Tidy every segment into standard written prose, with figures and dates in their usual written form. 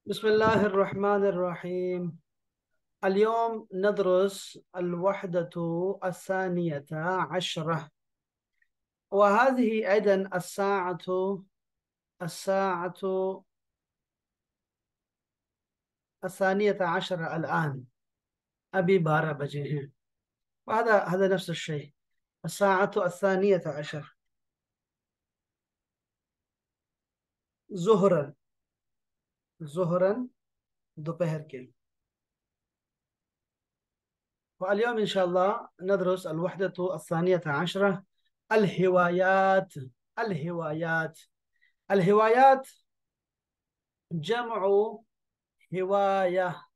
بسم الله الرحمن الرحيم. اليوم ندرس الوحدة الثانية عشرة، وهذه أيضا الساعة الثانية عشرة الآن. أبي بارا بجيه، وهذا نفس الشيء، الساعة الثانية عشر ظهرا. दोपहर के। واليوم إن شاء الله ندرس الوحدة الثانية عشرة، الهوايات. الهوايات الهوايات جمع هواية.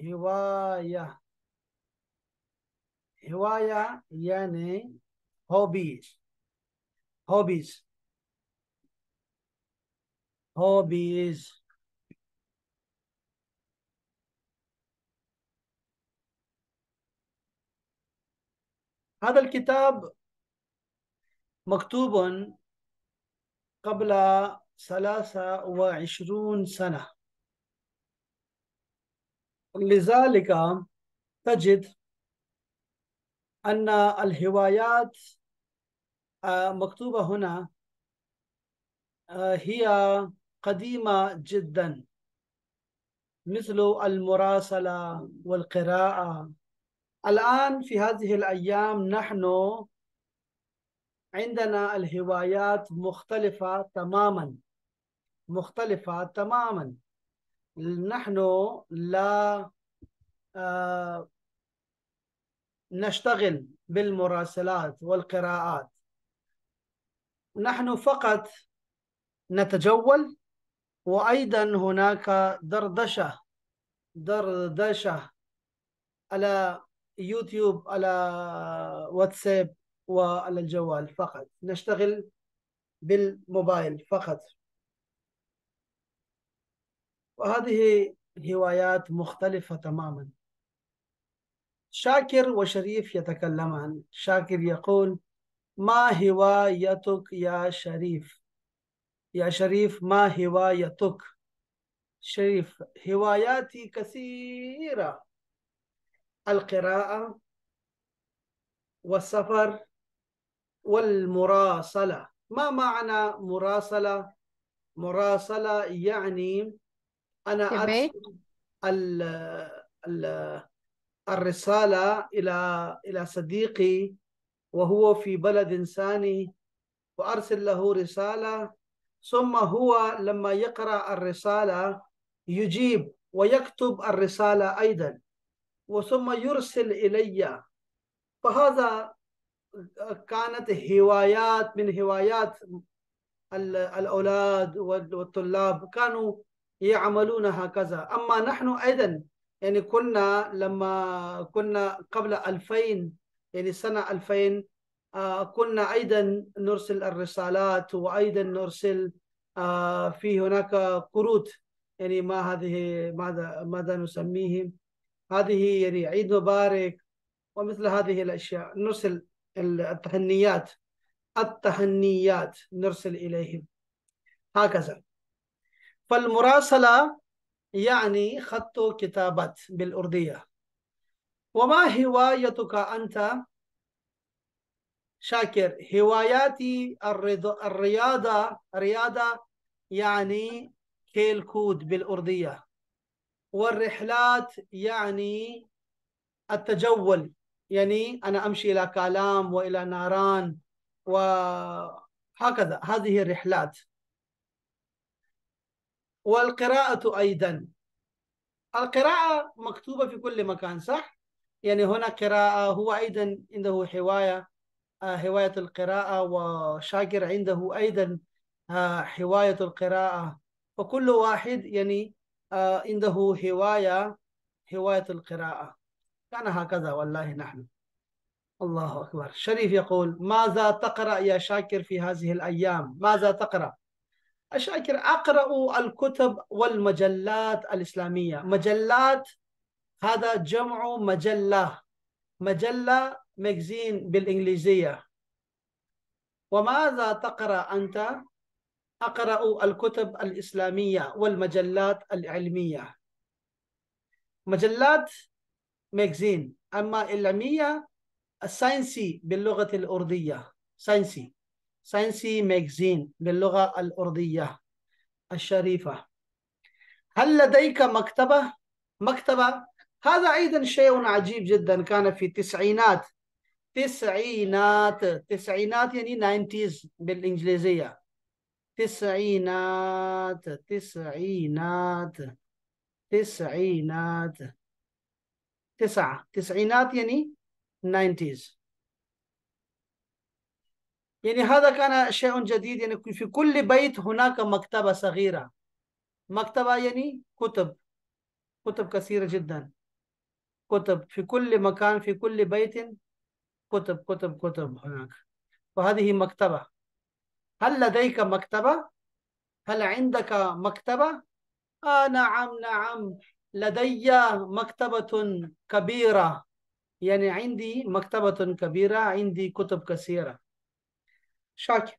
هواية هواية يعني hobbies. hobbies hobbies هذا الكتاب مكتوب قبل 23 سنة، لذلك تجد أن الهوايات مكتوبة هنا هي قديمة جدا، مثل المراسلة والقراءة. الآن في هذه الأيام نحن عندنا الهوايات مختلفة تماما، مختلفة تماما. نحن لا نشتغل بالمراسلات والقراءات، نحن فقط نتجول، وأيضا هناك دردشة على يوتيوب، على واتساب، وعلى الجوال. فقط نشتغل بالموبايل فقط، وهذه هوايات مختلفة تماما. شاكر وشريف يتكلمان. شاكر يقول: ما هوايتك يا شريف؟ يا شريف ما هوايتك؟ شريف: هواياتي كثيرة: القراءة والسفر والمراسلة. ما معنى مراسلة؟ مراسلة يعني أنا تبعت. أرسل الرسالة إلى صديقي وهو في بلد ثاني، وأرسل له رسالة، ثم هو لما يقرأ الرسالة يجيب ويكتب الرسالة أيضا، وثم يرسل إلي. فهذا كانت هوايات من هوايات الأولاد والطلاب، كانوا يعملون هكذا. أما نحن أيضا يعني كنا لما كنا قبل 2000، يعني سنة 2000، كنا أيضا نرسل الرسالات، وأيضا نرسل في هناك كروت، يعني ما هذه، ماذا نسميه، هذه يعني عيد مبارك ومثل هذه الأشياء، نرسل التهنيات نرسل إليهم هكذا. فالمراسلة يعني خط كتابة بالأردية. وما هوايتك أنت شاكر؟ هواياتي الرياضة يعني كيل كود بالأردية، والرحلات يعني التجول، يعني أنا أمشي إلى كالام وإلى ناران وهكذا، هذه الرحلات. والقراءة أيضا، القراءة مكتوبة في كل مكان، صح؟ يعني هنا قراءة، هو أيضا عنده هواية، هواية القراءة، وشاكر عنده أيضا هواية القراءة. فكل واحد يعني عنده هواية القراءة. كان هكذا والله نحن. الله أكبر. شريف يقول: ماذا تقرأ يا شاكر في هذه الأيام؟ ماذا تقرأ؟ شاكر: أقرأ الكتب والمجلات الإسلامية. مجلات هذا جمع مجلة، مجلة ماجزين بالإنجليزية. وماذا تقرأ أنت؟ أقرأ الكتب الإسلامية والمجلات العلمية. مجلات ماجزين، أما العلمية الساينسي باللغة الأردية، ساينسي، ساينسي ماجزين باللغة الأردية الشريفة. هل لديك مكتبة؟ مكتبة، هذا أيضا شيء عجيب جدا. كان في التسعينات، تسعينات يعني 90s بالإنجليزية. تسعينات، تسعينات، تسعينات، تسعينات يعني 90s. يعني هذا كان شيء جديد، يعني في كل بيت هناك مكتبة صغيرة. مكتبة يعني كتب، كتب كثيرة جدا، كتب في كل مكان، في كل بيت كتب كتب كتب هناك. وهذه مكتبة. هل لديك مكتبة؟ هل عندك مكتبة؟ نعم نعم، لدي مكتبة كبيرة. يعني عندي مكتبة كبيرة، عندي كتب كثيرة. شاكر.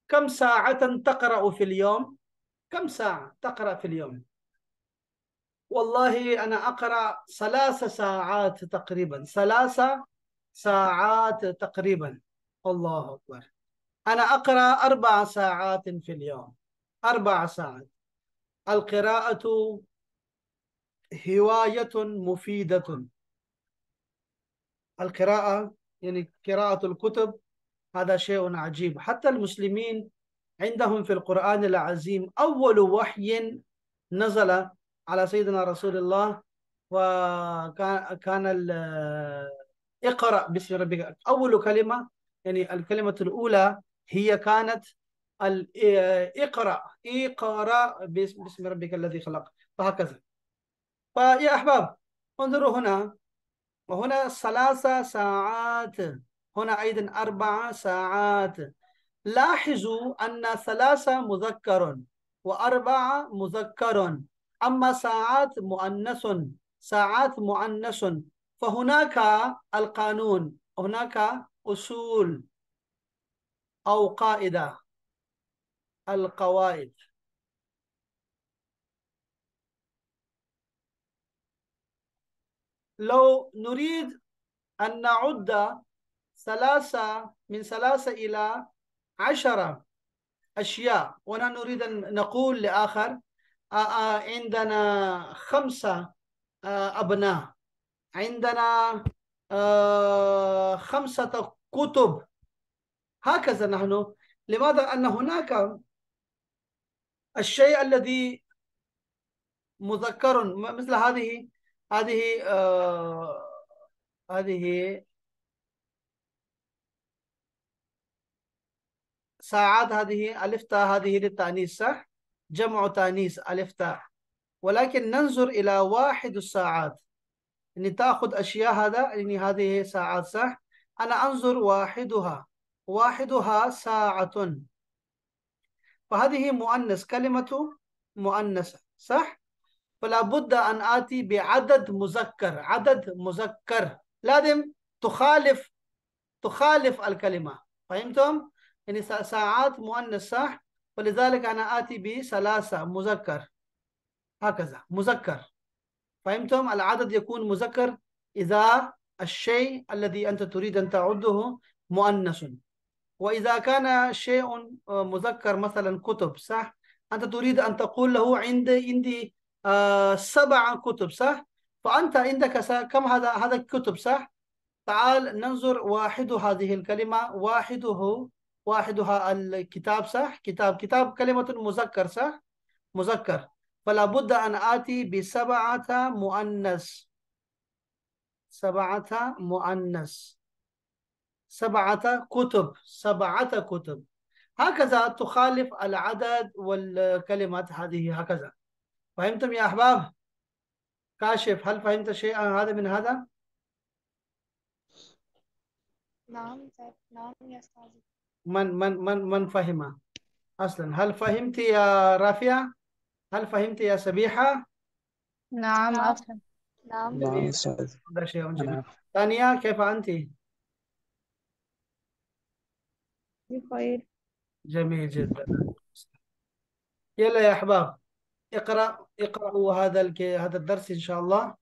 كم ساعة تقرأ في اليوم؟ كم ساعة تقرأ في اليوم؟ والله أنا أقرأ 3 ساعات تقريبا، 3 ساعات تقريبا. الله أكبر. أنا أقرأ 4 ساعات في اليوم، 4 ساعات. القراءة هواية مفيدة. القراءة يعني قراءة الكتب، هذا شيء عجيب. حتى المسلمين عندهم في القرآن العظيم أول وحي نزل على سيدنا رسول الله، وكان اقرأ باسم ربك أول كلمة. يعني الكلمة الأولى هي كانت اقرأ، اقرأ باسم ربك الذي خلق، وهكذا. فيا أحباب، انظروا هنا، وهنا 3 ساعات، هنا أيضا 4 ساعات. لاحظوا أن 3 مذكر و4 مذكر، أما ساعات مؤنث، ساعات مؤنث. فهناك القانون، هناك أصول أو قاعدة، القواعد. لو نريد أن نعد 3 إلى 10 أشياء، ونحن نريد أن نقول لآخر عندنا 5 أبناء، عندنا 5 كتب، هكذا نحن. لماذا؟ أن هناك الشيء الذي مذكر، مثل هذه هذه ساعات، هذه ألف تاء، هذه للتأنيث صح؟ جمع تأنيث ألف تاء. ولكن ننظر إلى واحد الساعات، إن تأخذ أشياء، هذا يعني هذه ساعات صح؟ أنا أنظر واحدها، واحدها ساعة، فهذه مؤنث، كلمة مؤنثة صح؟ فلا بد أن آتي بعدد مذكر، عدد مذكر لازم تخالف، تخالف الكلمة. فهمتم؟ يعني ساعات مؤنث صح؟ ولذلك أنا آتي ب3 مذكر، هكذا مذكر. فهمتم؟ العدد يكون مذكر إذا الشيء الذي أنت تريد أن تعده مؤنث. وإذا كان شيء مذكر، مثلا كتب صح؟ أنت تريد أن تقول له عندي 7 كتب صح؟ فأنت عندك كم هذا الكتب صح؟ تعال ننظر واحد هذه الكلمة، واحدها الكتاب صح؟ كتاب، كتاب كلمة مذكر صح؟ مذكر. فلا بد أن آتي ب7 مؤنث، 7 مؤنث، 7 كتب، 7 كتب. هكذا تخالف العدد والكلمات هذه هكذا. فهمتم يا أحباب؟ كاشف، هل فهمت شيئا هذا من هذا؟ نعم يا أستاذ. من فهم أصلا؟ هل فهمت يا رافية؟ هل فهمت يا سبيحة؟ نعم أفهم. نعم. نعم جميل، أستاذ. هذا شيء جميل. أنا ثانية، كيف أنت؟ بخير. جميل جدا. يلا يا أحباب، اقرأوا هذا الدرس إن شاء الله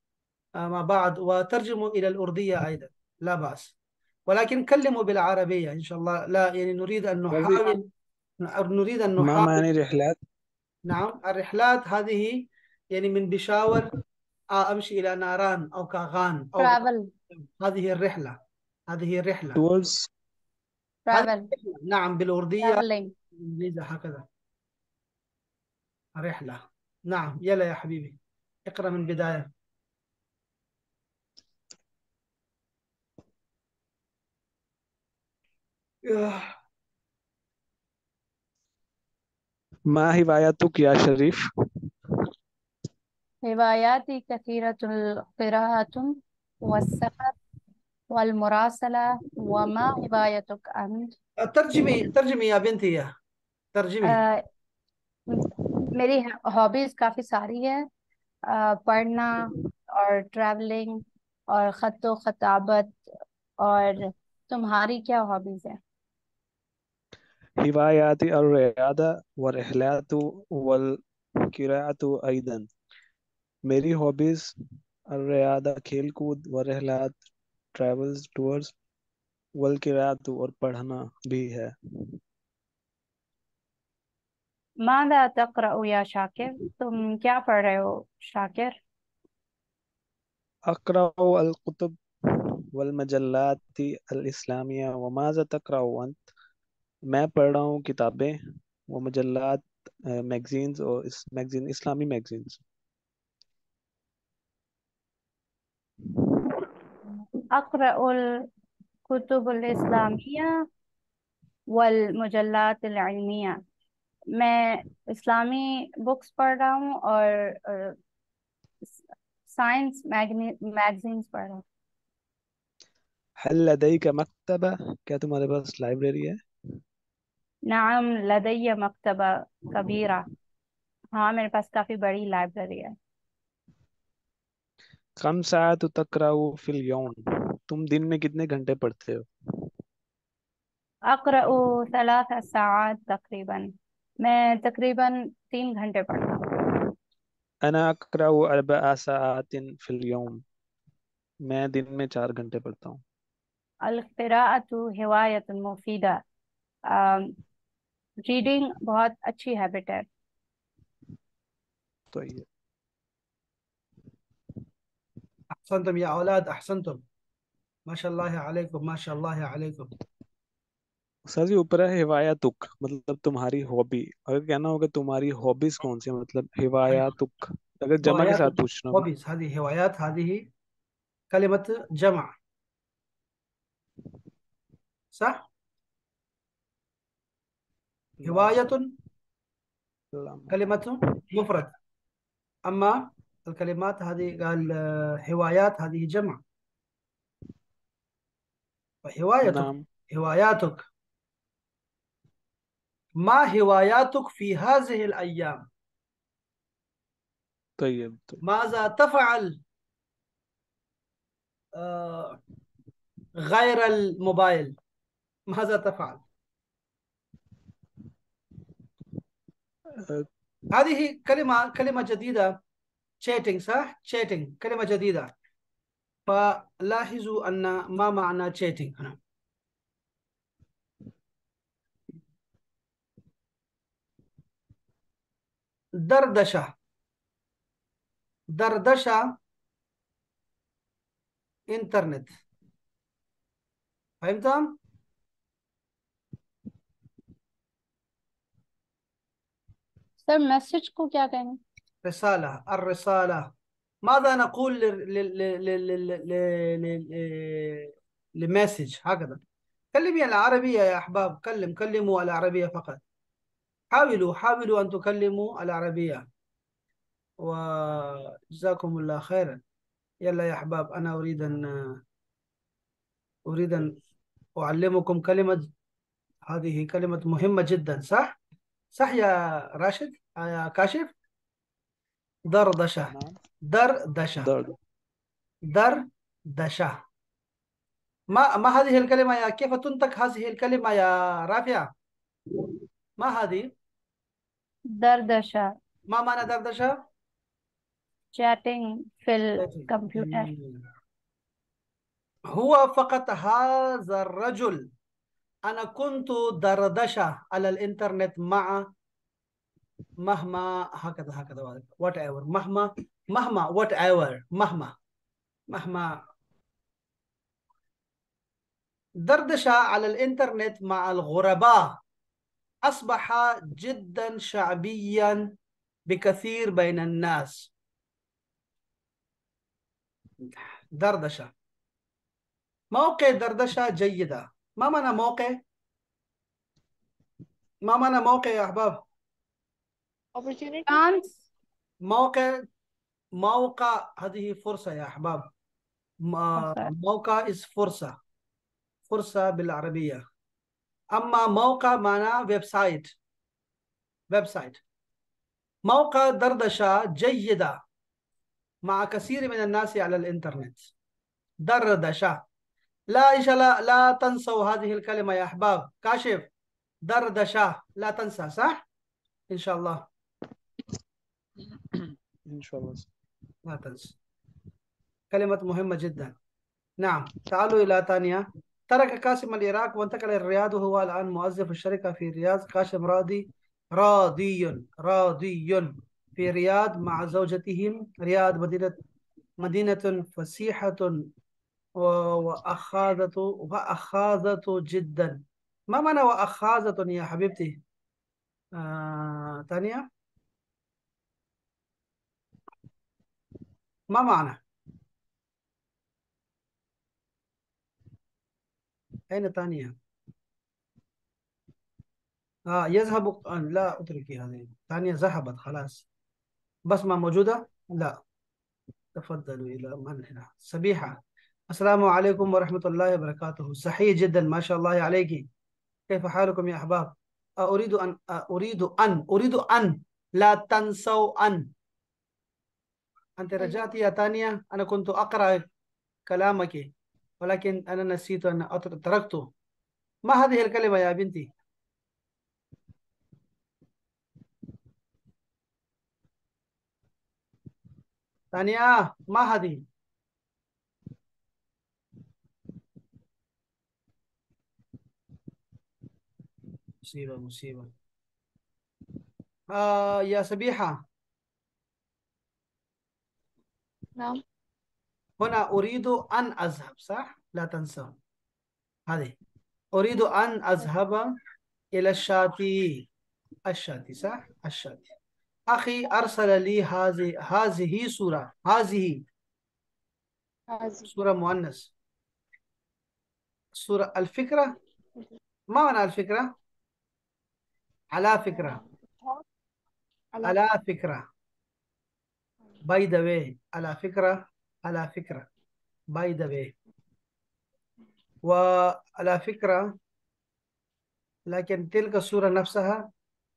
مع بعض، وترجموا إلى الأردية أيضا، لا بأس، ولكن كلموا بالعربية إن شاء الله. لا يعني वैसे نريد أن ما نحاول. معنى رحلات؟ نعم، الرحلات هذه يعني من بشاور أمشي إلى ناران أو كاغان أو travel. هذه الرحلة. هذه الرحلة. towards. هذه travel. الرحلة. نعم، بالأردية traveling. بالإنجليزي هكذا، رحلة. نعم، يلا يا حبيبي، اقرأ من بداية. آه، ما هوايتك يا شريف؟ هواياتي كثيرة: القراءة والسفر والمراسلة. وما هوايتك أنت؟ ترجمي يا بنتي، يا ترجمي. آه، मेरी हॉबीज काफी सारी है। पढ़ना और ट्रैवलिंग और खत्तो खताबत। और तुम्हारी क्या हॉबीज है? هواياتي الرياضة والرحلات والقراءة أيضا. मेरी हॉबीज الرياضة खेल कूद والرحلات ट्रैवल्स टूर्स والقراءة और पढ़ना भी है। मादा तक़रअू या शाकिर? तुम क्या पढ़ रहे हो शाकिर? أقرأ الكتب والمجلات الإسلامية وماذا تقرأ أنت؟ मैं पढ़ रहा हूँ किताबें व मजल्लात मैगजीन्स और इस मैगजीन इस्लामी मैगजीन्स। अक़रअू कुतुब इस्लामिया वल मुजल्लात इल्मिया। मैं इस्लामी बुक्स पढ़ रहा हूँ और साइंस मैगजीन्स पढ़ रहा हूँ। हल लदयक मकतबा? क्या तुम्हारे पास लाइब्रेरी है? नाम लदय्य मकतबा कबीरा। हाँ, मेरे पास काफी बड़ी लाइब्रेरी है। कम सात तकराउ फिल यौम? तुम दिन में कितने घंटे पढ़ते हो? अक़रअू सलासा साआत तकरीबन। मैं तकरीबन 3 घंटे पढ़ता हूँ। अना अकराउ अर्बआ सआतिन फिल यौम। मैं दिन में 4 घंटे पढ़ता हूँ। अल क़िराअतु हिवायतुन मुफीदा। रीडिंग बहुत अच्छी हैबिट है। तो ये أحسنتم يا أولاد، أحسنتم، ما شاء الله عليكم، ما شاء الله عليكم. सर जी ऊपर है हिवायतुक, मतलब तुम्हारी हॉबी। अगर कहना होगा तुम्हारी हॉबीज कौन सी है, मतलब हिवायतुक अगर जमा के هوايات، साथ पूछना होगा। هوبيز، هذه هوايات، هذه كلمة جمع، صح؟ لا هواية सर। لا كلمة مفرد، أما الكلمات هذه قال هوايات هذه جمع. وهوايتك، नाम। هواياتك، ما هواياتك في هذه الأيام؟ طيب طيب। ماذا تفعل آه، غير الموبايل؟ ماذا تفعل؟ अ, هذه كلمة جديدة. chatting، صح؟ chatting كلمة جديدة. فلاحظوا أن ما معنى chatting هنا. دردشة، دردشة इंटरनेट، فهمتم؟ सर, मैसेज को क्या कहेंगे? رسالة، الرسالة. ماذا نقول لمسج هكذا؟ كلمي العربية يا أحباب، كلموا العربية فقط. حاولوا أن تكلموا العربية، وجزاكم الله خيرا. يلا يا أحباب، أنا أريد أن أعلمكم كلمة. هذه كلمة مهمة جدا، صح؟ صح يا راشد، يا كاشف. دردشة، नाम دردشة، दर्द। دردشة. ما هذه الكلمة كيف تنطق هذه الكلمة يا رافعة؟ ما هذه؟ دردشة. ما معنى دردشة؟ chatting في الكمبيوتر. جميل. هو فقط هذا الرجل، أنا كنت دردشة على الإنترنت مع مهما هكذا هكذا whatever مهما whatever مهما دردشة على الإنترنت مع الغرباء أصبح جدا شعبيا بكثير بين الناس. دردشة، موقع دردشة جيدة. ما معنى موقع؟ ما معنى موقع يا أحباب؟ opportunity. chance. موقع، موقع هذه فرصة يا أحباب. فرصة. موقع is فرصة، فرصة بالعربية. أما موقع معناه ويب سايت، ويب سايت. موقع دردشة جيدة مع كثير من الناس على الإنترنت. دردشة، لا إن شاء الله لا تنسوا هذه الكلمة يا أحباب. كاشف، دردشة لا تنسى، صح؟ إن شاء الله إن شاء الله. لا تنسى، كلمة مهمة جدا. نعم، تعالوا إلى ثانية. ترك كاسم العراق وانتقل إلى الرياض، وهو الآن موظف الشركة في الرياض. كاشم راضي في الرياض مع زوجتهم. رياض مدينة فسيحة وأخاذته جدا. ما معنى وأخاذة يا حبيبتي؟ ثانية، ما معنى؟ أين ثانية؟ يذهب، لا اتركي هذه ثانية، ذهبت خلاص. بسمة موجودة؟ لا. تفضلوا إلى من هنا. سبيحة، السلام عليكم ورحمة الله وبركاته. صحيح جدا، ما شاء الله عليك. كيف حالكم يا أحباب؟ أريد أن لا تنسوا أن. أنت رجعت يا تانية، أنا كنت أقرأ كلامك ولكن أنا نسيت أن تركته. ما هذه الكلمة يا بنتي؟ تانية، ما هذه؟ مصيبة مصيبة. يا سبيحة، نعم. هنا أريد أن أذهب، صح؟ لا تنسوا هذه. أريد أن أذهب إلى الشاطئ. الشاطئ، صح؟ الشاطئ. أخي أرسل لي هذه صورة. هذه هذه. صورة مؤنث. صورة الفكرة. ما معنى الفكرة؟ على فكرة، على على فكرة. باي ذا واي، على فكرة، على فكرة، باي ذا واي. وعلى فكرة، لكن تلك الصورة نفسها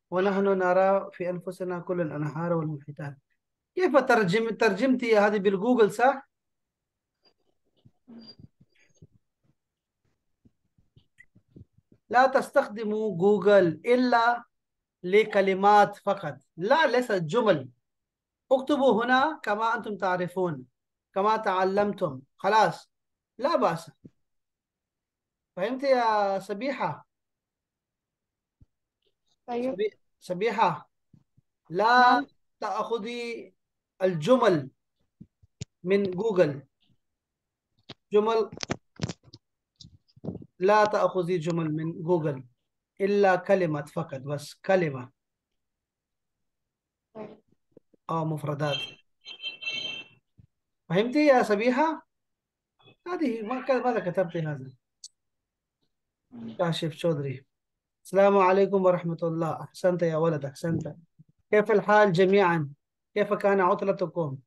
ونحن نرى في أنفسنا كل الأنهار والمحيطات. كيف ترجمتي هذه بالجوجل، صح؟ لا تستخدموا جوجل إلا لكلمات فقط، لا ليست جمل. اكتبوا هنا كما أنتم تعرفون، كما تعلمتم، خلاص، لا بأس. فهمت يا سبيحة؟ طيب. سبيحة، لا نعم. تأخذي الجمل من جوجل. جمل، لا تأخذي جمل من جوجل إلا كلمة فقط، بس كلمة طيب. أو مفردات. فهمتي يا سبيحة؟ هذه ماذا كتبتي هذا؟ كاشف شودري، السلام عليكم ورحمة الله. أحسنت يا ولد، أحسنت. كيف الحال جميعا؟ كيف كان عطلتكم؟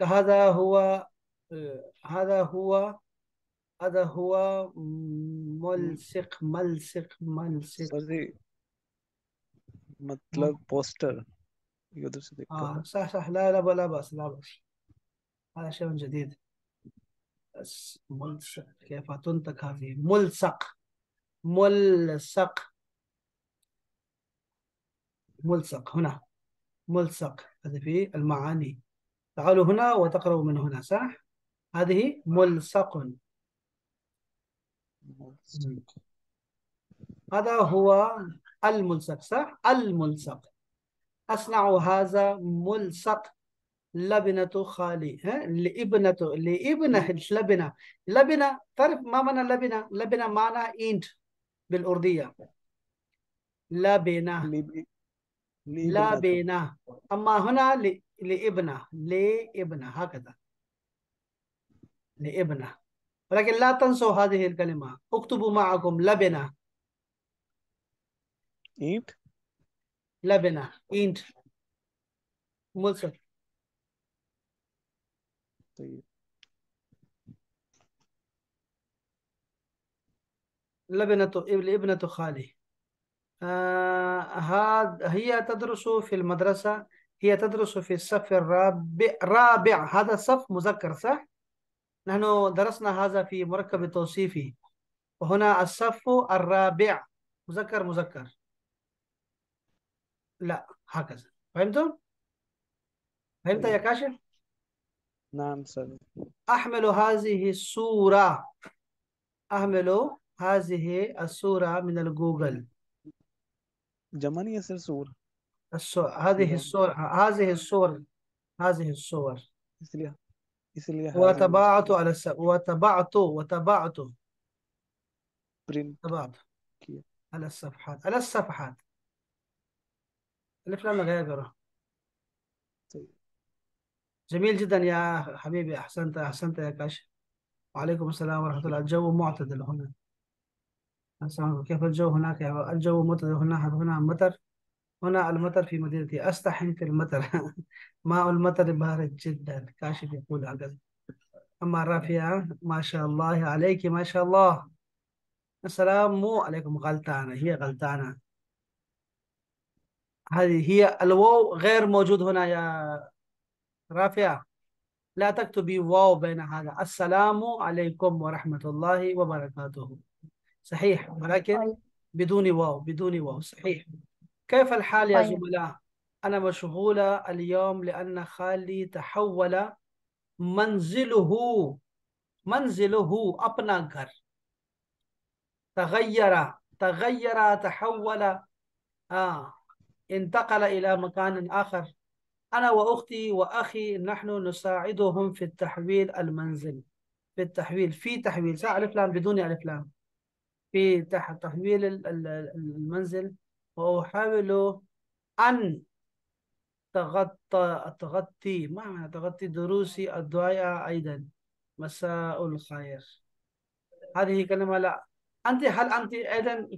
هذا هو هذا هو هذا هو ملصق. सर जी मतलब पोस्टर ये उधर से देख कर صح صح، لا لا لا بأس لا بأس. هذا شيء جديد. ملصق، كيف تنطق هذه؟ ملصق، ملصق، ملصق هنا، ملصق، هذه في المعاني. تعالوا هنا وتقرأوا من هنا، صح؟ هذه ملصق. هذا هو الملصق، صح؟ الملصق. أصنع هذا ملصق لبنة خالي، ها؟ لابنة لبنة. لبنة، تعرف ما معنى لبنة؟ لبنة معنى إنت بالأردية. لبنة، لابنته. لبنة. أما هنا لابنة، لابنة هكذا، لابنة. ولكن لا تنسوا هذه الكلمة، اكتبوا معكم لبنة. إنت. لبنة، إنت، ملصق. طيب. ابنة خالي. هي تدرس في المدرسة، هي تدرس في الصف الرابع. هذا الصف مذكر، صح؟ نحن درسنا هذا في مركب التوصيفي، وهنا الصف الرابع مذكر مذكر. لا، هكذا. فهمتم؟ فهمت يا طيب. كاشف؟ نعم سر. أحمل هذه الصورة، أحمل هذه الصورة من الجوجل. جمعني يصير صور. هذه صورة. الصور، هذه الصور، هذه الصور. इसलिए इसलिए هذه وتبعت على وتبعت प्रिंट تبعت किया. على الصفحات، على الصفحات. الأفلام غيره. طيب. جميل جدا يا حبيبي، أحسنت أحسنت يا كاش. وعليكم السلام ورحمة الله. الجو معتدل هنا. السلام عليكم. كيف الجو هناك؟ الجو معتدل هنا مطر. هنا المطر في مدينتي، أستحم في المطر. ماء المطر بارد جدا، كاشف يقول هكذا. أما رافعة ما شاء الله عليك، ما شاء الله. السلام عليكم. غلطانة، هي غلطانة. هذه هي الواو غير موجود هنا يا رافعة. لا تكتبي واو بين هذا. السلام عليكم ورحمة الله وبركاته، صحيح، ولكن طيب. بدون واو، بدون واو، صحيح. كيف الحال يا طيب. زملاء؟ أنا مشغولة اليوم لأن خالي تحول منزله، منزله अपना घर تغير، تغير، تحول، انتقل إلى مكان آخر. أنا وأختي وأخي نحن نساعدهم في التحويل المنزل، في التحويل، في تحويل، صح؟ ألف لام بدون ألف لام. في تحويل المنزل. وأحاول أن تغطي، ما معنى تغطي دروسي الدعاء أيضا. مساء الخير. هذه كلمة لا. هل أنت أيضا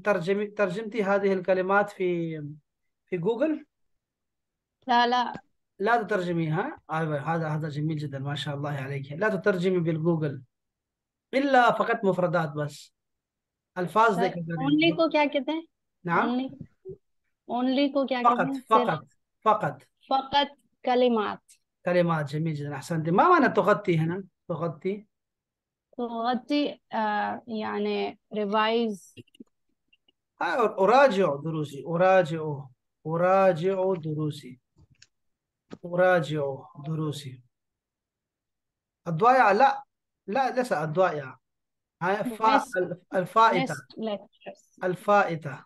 ترجمتي هذه الكلمات في جوجل؟ لا لا. لا تترجميها. هذا جميل جدا، ما شاء الله عليك. لا تترجمي بالجوجل إلا فقط مفردات بس، ألفاظ सर ذيك ओनली को क्या कहते हैं? نعم. ओनली, ओनली को क्या कहते فقط हैं? सिर्फ, فقط فقط फकत कलिमात. كلمات. جميل جدا، أحسنت. ما معنى تغطي هنا؟ تغطي. تغطي يعني ريفايز. أراجع دروسي، أراجع دروسي، أراجع دروسي. الضائع لا، لا ليس الضائع. मिस, الفائتة، मिस्ड लेक्चर्स. الفائتة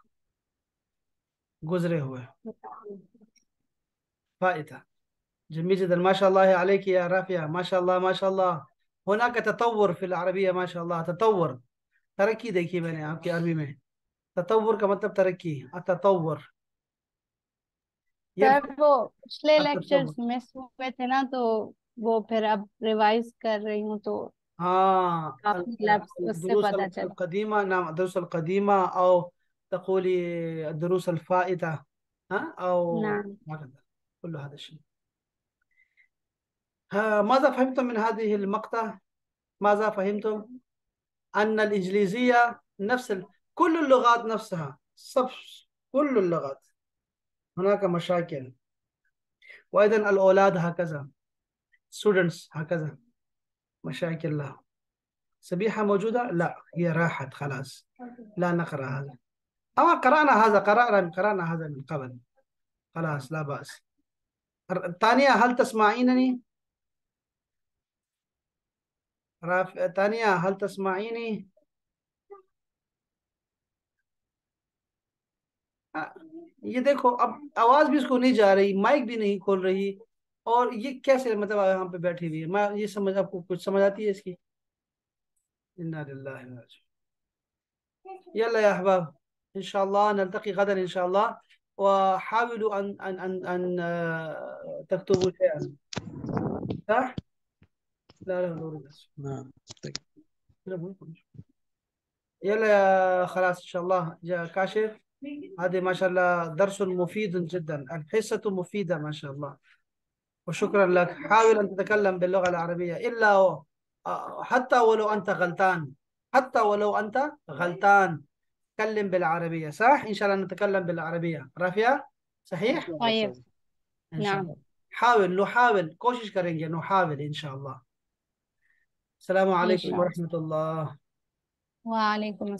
गुजरे हुए، فائتة. جميل جدا، ما شاء الله عليك يا رافية، ما شاء الله ما شاء الله. هناك تطور في العربية، ما شاء الله، تطور. तरक्की देखी मैंने आपकी अरबी में। तطور का मतलब तरक्की, التطور सर يرفع वो पिछले التطور। लेक्चर्स मिस हुए थे ना, तो वो फिर अब रिवाइज कर रही हूँ, तो काफी लैप्स उससे الدروس पता चला. القديمة. نعم، الدروس القديمة، أو تقولي الدروس الفائتة، أو نعم. هكذا، كل هذا الشيء. ماذا فهمتم من هذه المقطع؟ ماذا فهمتم؟ أن الإنجليزية كل اللغات نفسها، كل اللغات هناك مشاكل. وأيضا الأولاد هكذا، students هكذا، مشاكل لها. سبيحة موجودة؟ لا، هي راحت خلاص، لا نقرأ هذا. أما قرأنا هذا من قبل، خلاص لا بأس. تانية، هل تسمعينني؟ تانية، هل تسمعيني؟ ये देखो, अब आवाज भी इसको नहीं जा रही, माइक भी नहीं खोल रही, और ये कैसे, मतलब यहाँ पे बैठी हुई है, मैं ये समझ, आपको कुछ समझ आती है इसकी? इन्ना लिल्लाहि व इन्ना इलैहि राजिऊन। يلا يا أحباب، إن شاء الله نلتقي غدا إن شاء الله. وحاولوا أن تكتبوا شيئا، صح؟ لا لا لا نعم. طيب. يلا يا خلاص إن شاء الله جاء كاشف. هذه ما شاء الله درس مفيد جدا، الحصة مفيدة ما شاء الله، وشكرا لك. حاول أن تتكلم باللغة العربية، إلا حتى ولو أنت غلطان، حتى ولو أنت غلطان تكلم بالعربية، صح؟ إن شاء الله نتكلم بالعربية. رافية، إن صحيح؟ شاء الله طيب. أستاذ. إن شاء نعم. الله نحاول कोशिश करेंगे, نحاول إن شاء الله. السلام إن عليكم شاء الله. ورحمة الله. وعليكم السلام.